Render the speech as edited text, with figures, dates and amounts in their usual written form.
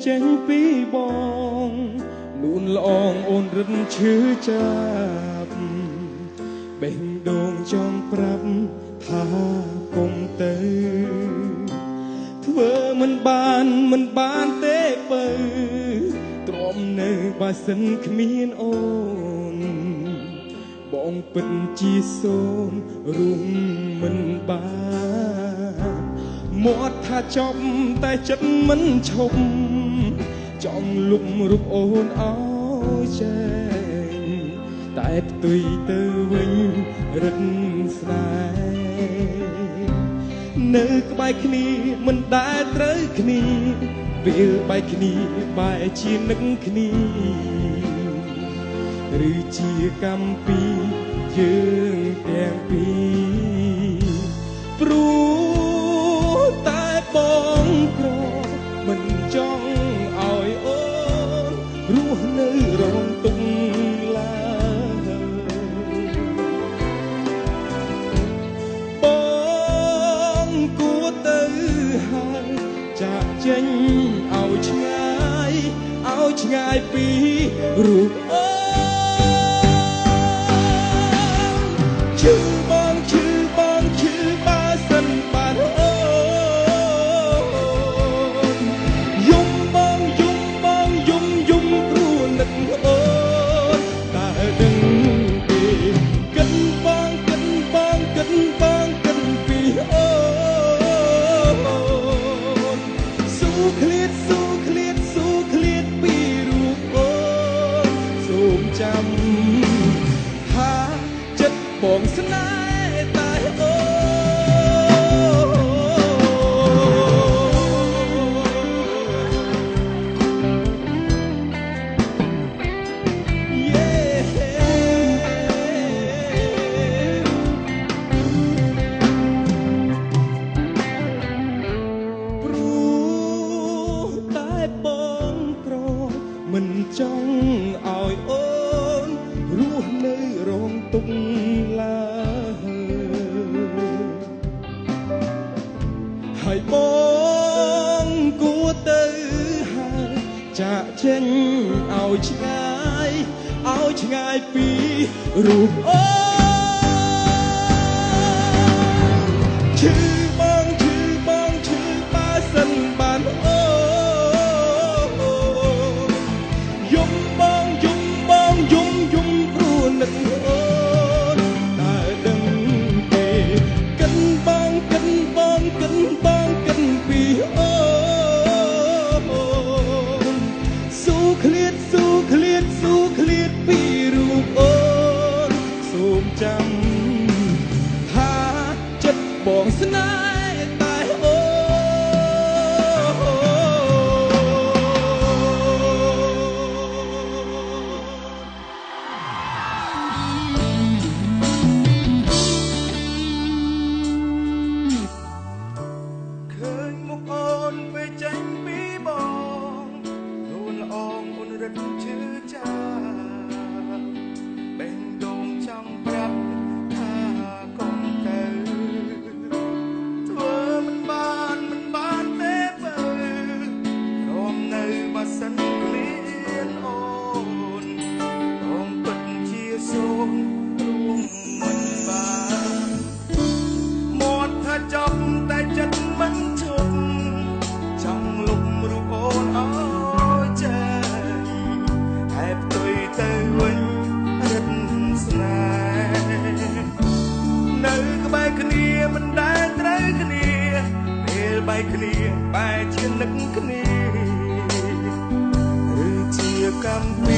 ចេញពីបងលូនល្អងអូនរឹតឈឺចាប់បេះដូងចង់ប្រាប់ថាកុំទៅធ្វើមិនបានទេបើទ្រាំនៅបើសិនគ្មានអូនបងពិតជាសូមរួមមិនបានមាត់ថាចប់តែចិត្តមិនឈប់ចង់លុបរូបអូនអោយចែងតែផ្ទុយទៅវិញរឹតស្នេហ៍នៅក្បែរគ្នាមិនដែលត្រូវគ្នាពេលបែកគ្នាបែរជានឹកគ្នាឬជាកម្មពីយើងទាំងពីរព្រោះតែបងក្រមិនចង់ឲ្យអូនរស់នៅរងទុក្ខឡើយបងគួរទៅហើយចាក់ចេញឲ្យឆ្ងាយពីរូបអូនឈឺបងឈឺបើសិនបានអូនយំបងយំព្រោះនឹកអូនតែដឹងទេគិតបងគិតពីអូនស៊ូឃ្លាតពីរូបអូនសូមចាំថាចិត្តបងស្នេហ៍តែអូមិនចង់ឲ្យអូនរស់នៅរងទុក្ខឡើយហើយបងគួរទៅហើយចាក់ចេញឲ្យឆ្ងាយពីរូបអូនឈឺបងបើសិនបានអូយំព្រោះនឹកអូនតែដឹងទេកិនបងពីអូនស៊ូឃ្លាតពីរូបអូនសូមចាំថាចិត្តបងស្នេហ៍តែអូឈឺចាំបេះដូងចង់ប្រាប់ថាកុំទៅធ្វើមិនបានទេបើរំនៅបើសិនគ្មានអូនបងពិតជាសូមរួមមិនបានមាត់ថាចប់តែចិត្តមិនឈប់ចង់លុបរូបអូនអើយចាទៅវិញរឹតស្នេហ៍នៅក្បែរគ្នាមិនដែលត្រូវគ្នាពេលបែកគ្នាបែរជានឹកគ្នាឬជាកម្មពី